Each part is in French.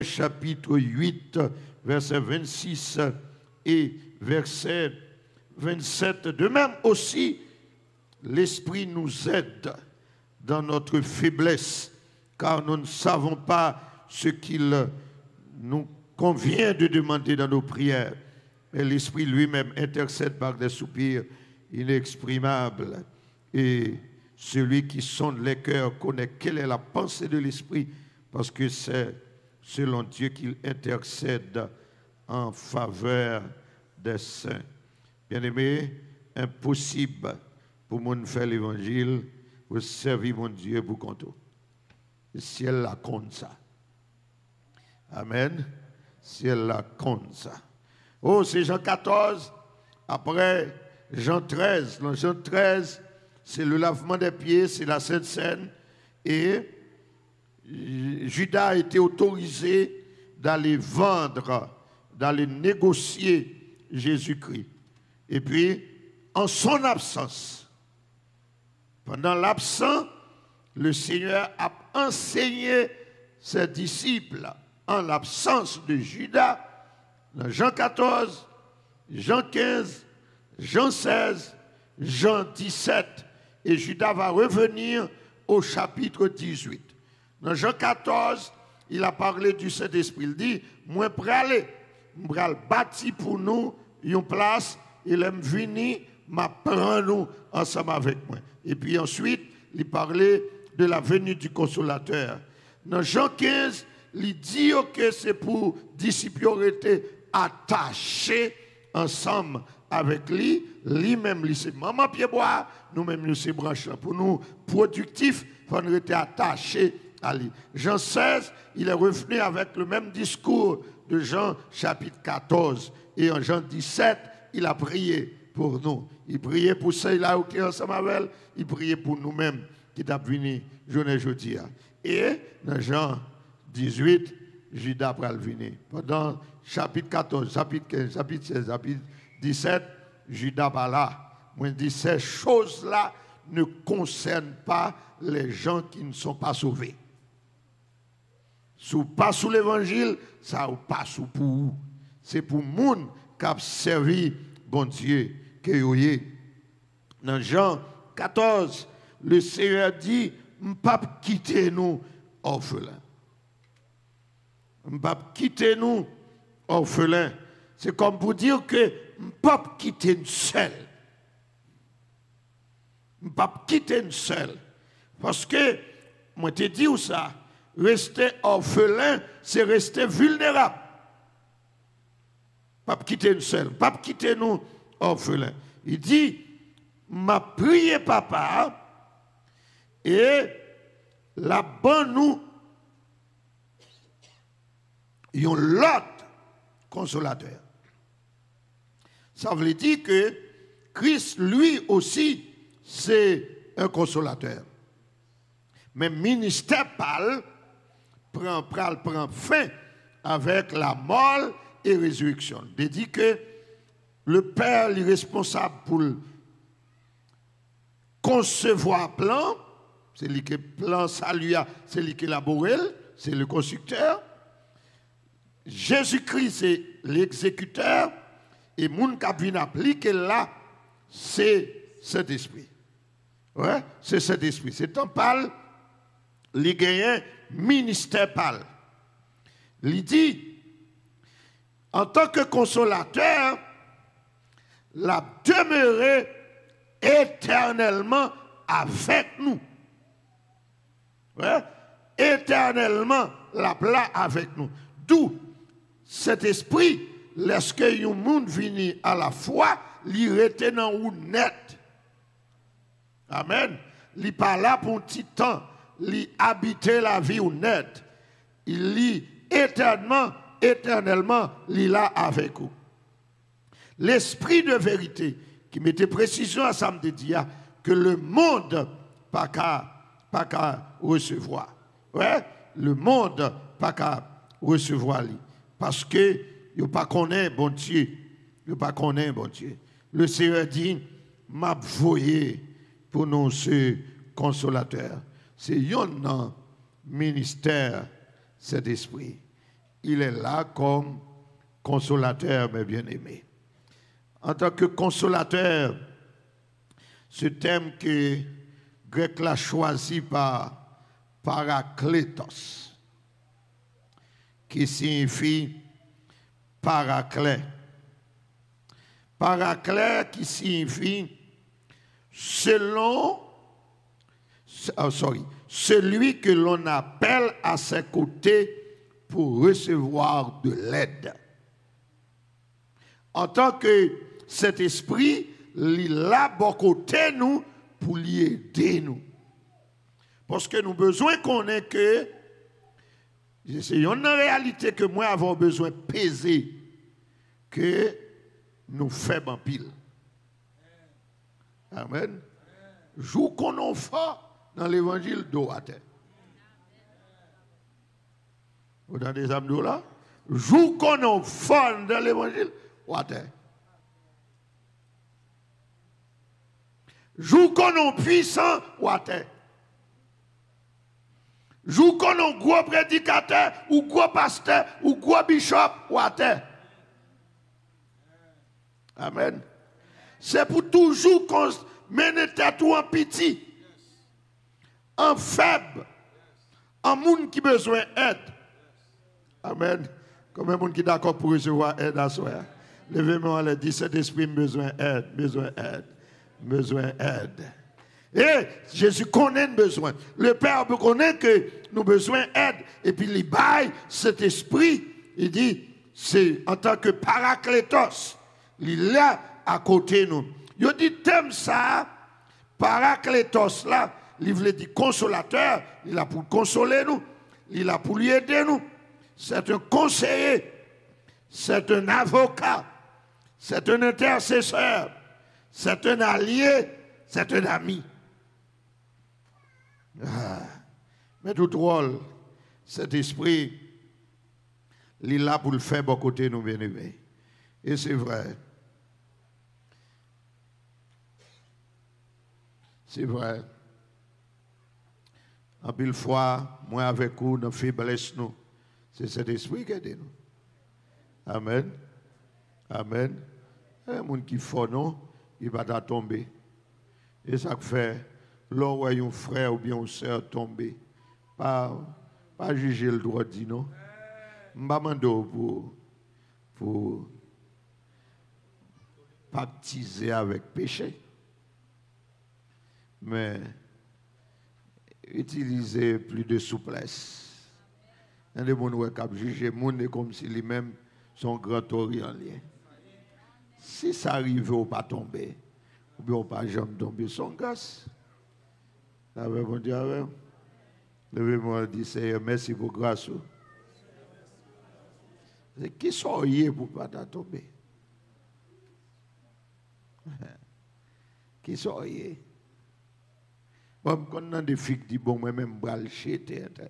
chapitre 8, verset 26 et verset 27. De même aussi, l'Esprit nous aide dans notre faiblesse, car nous ne savons pas ce qu'il nous convient de demander dans nos prières. Mais l'Esprit lui-même intercède par des soupirs inexprimables. Et celui qui sonde les cœurs connaît quelle est la pensée de l'Esprit, parce que c'est selon Dieu qu'il intercède en faveur des saints. Bien-aimés, impossible pour moi faire l'évangile, pour servir mon Dieu pour compter. Le ciel la compte ça. Amen. Ciel la compte ça. Oh, c'est Jean 14, après Jean 13. Dans Jean 13, c'est le lavement des pieds, c'est la Sainte Seine. Et Judas a été autorisé d'aller vendre, d'aller négocier Jésus-Christ. Et puis, en son absence, pendant l'absence, le Seigneur a enseigné ses disciples en l'absence de Judas, dans Jean 14, Jean 15, Jean 16, Jean 17. Et Judas va revenir au chapitre 18. Dans Jean 14, il a parlé du Saint-Esprit. Il dit, moi, je vais aller bâtir pour nous une place, il aime venir, m'apprendre nous ensemble avec moi. Et puis ensuite, il parlait de la venue du Consolateur. Dans Jean 15, il dit que c'est pour disciples été attachés ensemble avec lui. Lui-même, c'est maman pied bois, nous-mêmes, nous c'est branche. Pour nous, productifs, il faut nous être attachés à lui. Jean 16, il est revenu avec le même discours de Jean chapitre 14. Et en Jean 17, il a prié pour nous. Il priait pour ceux-là qui sont ensemble avec elle. Il priait pour nous-mêmes qui sont venus journée jeudi. Et dans Jean 18, Judas va venir. Pendant chapitre 14, chapitre 15, chapitre 16, chapitre 17, Judas va là. Moi, je dis, ces choses-là ne concernent pas les gens qui ne sont pas sauvés. Si vous pas sous l'évangile, ça ou pas sous pour vous. C'est pour les gens qui ont servi bon Dieu. Dans Jean 14, le Seigneur dit, je ne peux pas quitter nous orphelins. Je ne peux pas quitter nous orphelins. C'est comme pour dire que je ne peux pas quitter une seule. Je ne peux pas quitter une seule. Parce que, moi te dis où ça, rester orphelin, c'est rester vulnérable. Pas quitter une seule, pas quitter nous orphelins. Il dit, m'a prié papa et la bonne nous y ont l'autre consolateur. Ça veut dire que Christ, lui aussi, c'est un consolateur. Mais le ministère prend fin avec la mort et résurrection. Il dit que le Père est responsable pour concevoir plan, c'est lui qui plan salut, c'est lui qui élabore, c'est le constructeur. Jésus-Christ, c'est l'exécuteur, et moun qui vient appliquer là, c'est cet esprit. Ouais, c'est cet esprit. C'est un parle, les gagnants ministère parle. Il dit, en tant que consolateur, la demeurer éternellement avec nous. Ouais? Éternellement, la plat avec nous. D'où cet esprit, lorsque un monde vient à la foi, il reste dans ou net. Amen. Il n'est pas là pour un petit temps. Il habite la vie ou net. Il lit éternellement, il est là avec vous. L'esprit de vérité qui mettait précision à samedi dia que le monde pas qu'à recevoir. Ouais, le monde pas qu'à recevoir lui parce que il pas connaît bon Dieu, il pas connaît bon Dieu. Le Seigneur dit m'a voyé pour nous ce consolateur. C'est un ministère cet esprit il est là comme consolateur, mes bien-aimés. En tant que consolateur, ce thème que grec l'a choisi par parakletos, qui signifie paraclet. Paraclet qui signifie celui que l'on appelle à ses côtés pour recevoir de l'aide. En tant que cet esprit, il est là pour côté nous pour lui aider nous. Parce que nous avons besoin qu'on ait que, c'est une réalité que moi avons besoin de peser, que nous faisons en pile. Amen. Joue qu'on a fait dans l'évangile d'eau à terre. Vous avez des âmes là? Joue qu'on a fait dans l'évangile à terre. Joue qu'on a puissant à terre. Joue qu'on a gros prédicateur ou gros pasteur ou gros bishop à terre. Amen. C'est pour toujours qu'on mène tête ou en pitié, en faible, en monde qui a besoin d'aide. Amen. Comme un monde qui est d'accord pour recevoir aide à soi. Levez-moi et dit, cet esprit a besoin d'aide, besoin d'aide, besoin d'aide. Et Jésus connaît le besoin. Le Père connaît que nous avons besoin d'aide. Et puis il baille cet esprit. Il dit, c'est en tant que parakletos. Il est là à côté de nous. Il dit, thème ça, parakletos là, il veut dire consolateur. Il a pour consoler nous. Il a pour lui aider nous. C'est un conseiller. C'est un avocat. C'est un intercesseur. C'est un allié. C'est un ami. Mais tout drôle, cet esprit, il est là pour le faire de côté nous bien-aimés. Et c'est vrai. C'est vrai. En pile fois, moi avec vous, dans faiblesse nous, c'est cet esprit qui aide nous. Amen. Amen. Un monde qui fait non, il va tomber. Et ça fait, là où un frère ou bien une soeur tomber, pas juger le droit de dire non. Je ne vais pas pour baptiser avec péché. Mais utiliser plus de souplesse. Un des gens qui a jugé le monde comme si lui-même son grand orient. Si ça arrive, on ne pas tomber. Ou bien on ne pas jamais tomber sans grâce. Avec mon Dieu, avec. Levez-moi et dites, Seigneur, merci pour grâce. Qui soyez pour ne pas tomber? Qui soyez? Bon, quand on a des filles qui disent, bon, moi-même, je vais le jeter. Je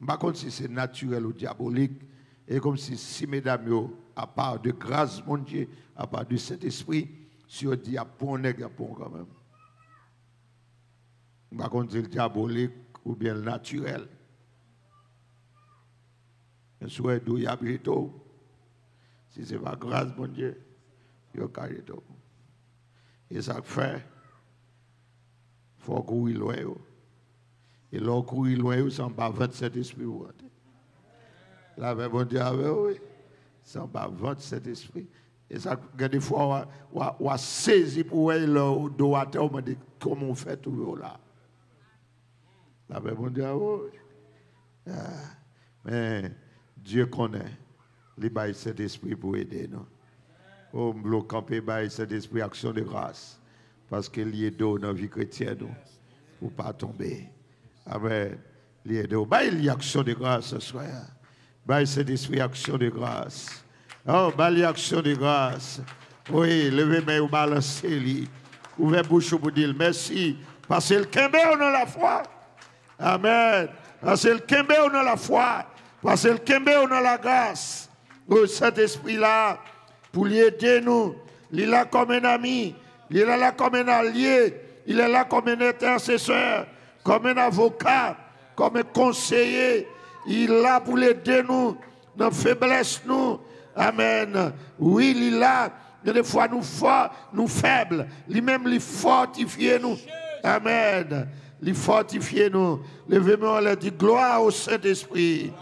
ne sais pas si c'est naturel ou diabolique. Et comme si mesdames, à part de grâce, mon Dieu, à part de cet esprit, si on dit, à bon, quand même. Je ne sais pas si c'est le diabolique ou bien le naturel. Je souhaite d'où il y a tout. Si ce n'est pas grâce, mon Dieu, il y a tout. Et ça fait, il faut courir loin. Et là, courir loin, ça ne va pas 27 esprits. Là, bon Dieu, oui, ça ne va pas 27 esprits. Et ça, des fois, on a saisi pour eux le dos à terre, on dit comment on fait tout là. Là, bon Dieu, oui. Mais Dieu connaît. Il baille cet esprit pour aider nous. On bloque camper baille cet esprit action de grâce. Parce qu'il y a d'eau dans la vie chrétienne pour ne pas tomber. Amen. Il y a d'eau. Baille l'action de grâce ce soir. Baille cet esprit action de grâce. Oh, baille action de grâce. Oui, levez-moi ou balancez-lui. Ouvrez bouche pour dire merci. Parce que le Kembe on a la foi. Amen. Parce que le Kembe on a la foi. Parce que le Kembe on a la grâce. Oh, cet esprit-là, pour lui aider nous, il est là comme un ami, il est là comme un allié, il est là comme un intercesseur, comme un avocat, comme un conseiller. Il est là pour l'aider nous, dans la faiblesse nous. Amen. Oui, il est là. Des fois nous forts, nous faibles. Lui-même, il fortifie nous. Amen. Il fortifie nous. Levez-moi, on dit gloire au Saint-Esprit.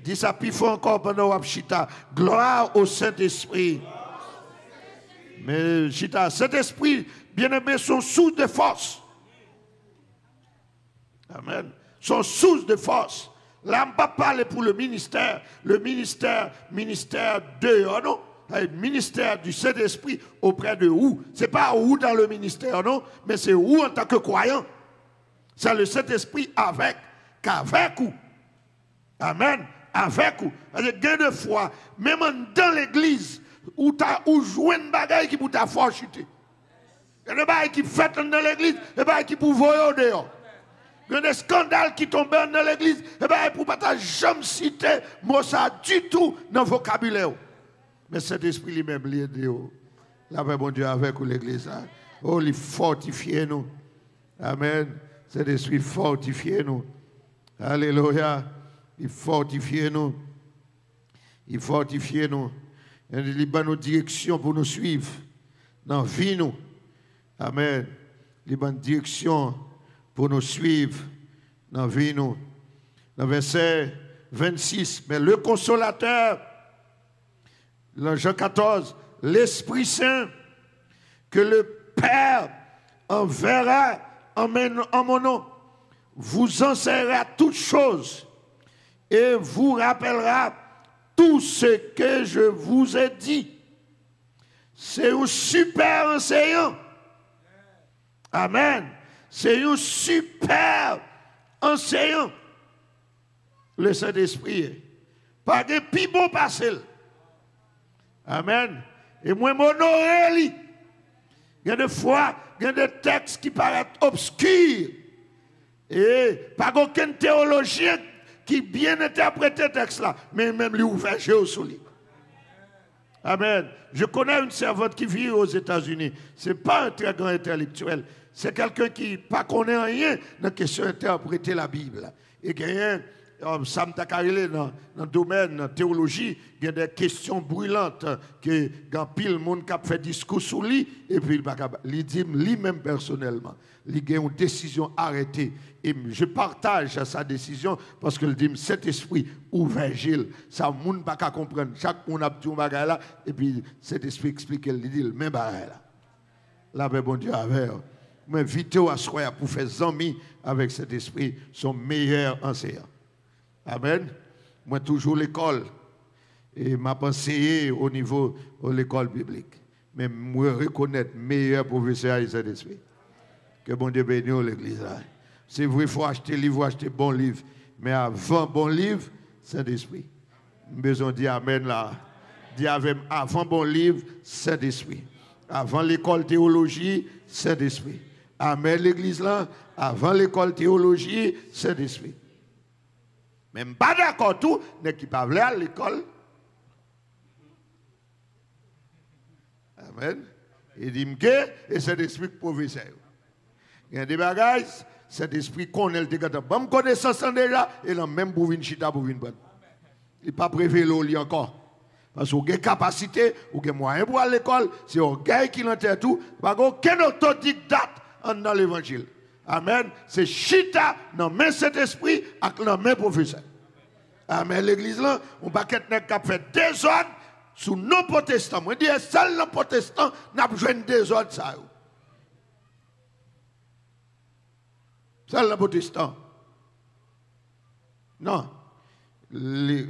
Dis ça plus fort encore pendant Wapchita. Gloire au Saint-Esprit. Mais Chita, Saint-Esprit, bien-aimés, sont source de force. Amen. Sont source de force. Là, on ne va pas parler pour le ministère. Le ministère de, non? Le ministère du Saint-Esprit auprès de où? Ce n'est pas où dans le ministère, non? Mais c'est où en tant que croyant. C'est le Saint-Esprit qu'avec où? Amen. Avec où? Parce que gain de foi, même dans l'église, où tu joues une bagaille qui pour ta foi chuter. Il y a des bagailles qui fait dans l'église, des bagailles qui pour voyer dehors. Il y a des scandales qui tombent dans l'église, des bagailles pour pas jamais citer moi ça du tout dans le vocabulaire. Mais cet esprit lui-même l'aide. La paix bon Dieu avec l'église. Oh, il fortifie nous. Amen. Cet esprit fortifie nous. Alléluia. Il fortifie nous. Il fortifie nous. Il donne nos directions pour nous suivre. Dans la vie nous. Amen. Il donne direction pour nous suivre. Dans la vie nous. Dans le verset 26. Mais le consolateur, dans Jean 14, l'Esprit Saint, que le Père enverra en mon nom, vous enseignera toutes choses et vous rappellera tout ce que je vous ai dit. C'est un super enseignant. Amen. C'est un super enseignant. Le Saint-Esprit. Pas de plus bon passé. Amen. Et moi, mon oreille, il y a des fois, il y a des textes qui paraissent obscurs. Et pas aucun théologien qui bien interprète ce texte-là, mais même lui ouvert sur lui. Amen. Je connais une servante qui vit aux États-Unis. Ce n'est pas un très grand intellectuel. C'est quelqu'un qui ne connaît rien dans la question d'interpréter la Bible. Et qui a ça me dans le domaine de la théologie, il y a des questions brûlantes que quand pile monde qui a fait discours sur lui et puis il dit lui-même personnellement, il a une décision arrêtée et je partage sa décision parce qu'il dit cet esprit ouvert Gilles, ça monde pas qu'à comprendre, chaque monde a dit un bagage là et puis cet esprit explique il dit le même bagage là. Là ben bon Dieu avec mais vite à soir pour faire amis avec cet esprit son meilleur enseignant. Amen. Moi, toujours l'école. Et m'a enseigné au niveau de l'école biblique. Mais moi, reconnaître meilleur professeur à Saint-Esprit. Que bon Dieu bénisse l'église. C'est vrai, il faut acheter livre, acheter bon livre. Mais avant bon livre, Saint-Esprit. Besoin de dire Amen là. Dire avant bon livre, Saint-Esprit. Avant l'école théologie, Saint-Esprit. Amen l'église là. Avant l'école théologie, Saint-Esprit. Même pas d'accord tout, mais qui pas à l'école. Amen. Il dit que et c'est l'esprit professeur. Il y a des bagages, c'est l'esprit qu'on a le dégât. Bonne connaissance déjà et là même pour venir chita pour venir bonne. Il pas prévu l'oli encore. Parce qu'on a capacité, ou a moyen pour aller à l'école, c'est un gars qui l'entend tout, pas aucun autodidacte dans l'évangile. Amen. C'est chita dans main cet esprit avec la main professeur. Amen. L'église là, on va qu'être qui fait désordre sous nos protestants. Moi, je dis, seul nos protestants n'a pas besoin de désordre ça. Seul nos protestants. Non.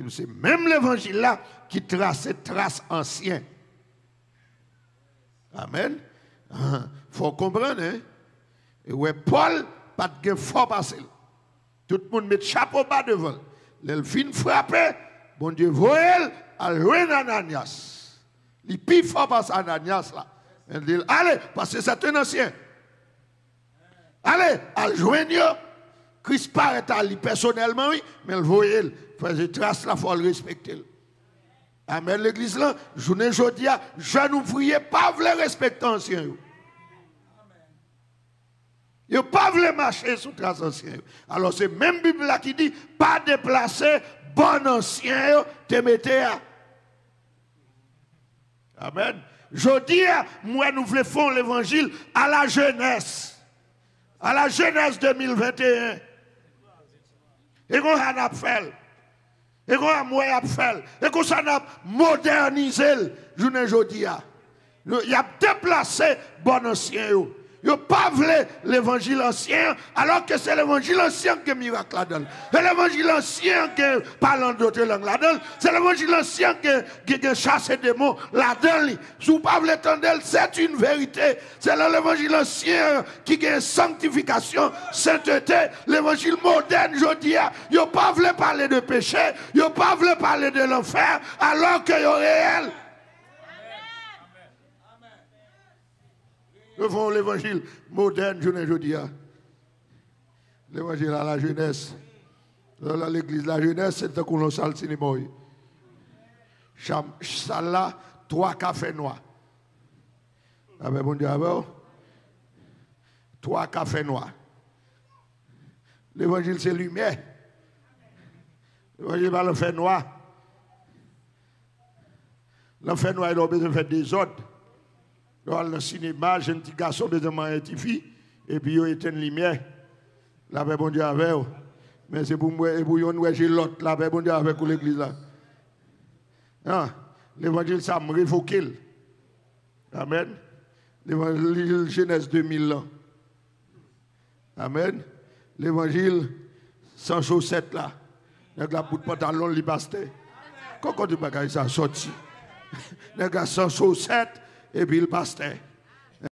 C'est même l'évangile là qui trace anciennes. Amen. Il faut comprendre, hein. Et ouais, Paul, pas de fort passé. Tout le monde met chapeau bas devant. Le fin frappé, bon Dieu, voyez, à loin Ananias. Il plus fort passe Ananias là. Il dit, allez, parce que c'est un ancien. Allez, à joindre. Christ paraît à lui personnellement, oui, mais le voyez, faisait trace là, il faut le respecter. Amen, l'église là, journée jeudi, jeune ouvrier, pas voulu respecter ancien. Ils ne pas voulu marcher sur trace ancien. Alors c'est même Bible là qui dit pas déplacer bon ancien te mettez à. Amen. Je dis moi nous voulons faire l'évangile à la jeunesse. À la jeunesse 2021. Et qu'on a fait. Et qu'on a moyen fait. Et qu'on a modernisé le journée aujourd'hui. Il a déplacé bon ancien. Il n'a pas voulu l'évangile ancien, alors que c'est l'évangile ancien qui est miracle là-dedans. C'est l'évangile ancien qui parle d'autres langues là-dedans. C'est l'évangile ancien qui chasse des démons là-dedans. Si vous ne pouvez pas l'entendre, c'est une vérité. C'est l'évangile ancien qui a sanctification, sainteté. L'évangile moderne, je dis, il n'a pas voulu parler de péché, il n'a pas voulu parler de l'enfer, alors qu'il y a réel. Nous faisons l'évangile moderne, je ne dis pas. L'évangile à la jeunesse. Dans l'église, la jeunesse, c'est un qu'on salle cinéma. Salle là, 3 cafés noirs. Ah ben bon Dieu, 3 cafés noirs. L'évangile, c'est lumière. L'évangile, c'est l'enfer noir. L'enfer noir, il a besoin de faire des ordres. Dans le cinéma, j'ai un petit garçon besoin de manger une fille, et puis il éteint une lumière. La paix, bon Dieu, avec eux. Mais c'est pour moi, et pour nous, j'ai l'autre, la paix, bon Dieu, avec l'église là. Ah, l'évangile, ça me révoque. Amen. L'évangile Genèse 2000 ans. Amen. L'évangile sans chaussettes là. Avec la bout de pantalon, li pasteur. Comment tu peux ça sorti? Les gars sans chaussettes. Et puis le pasteur.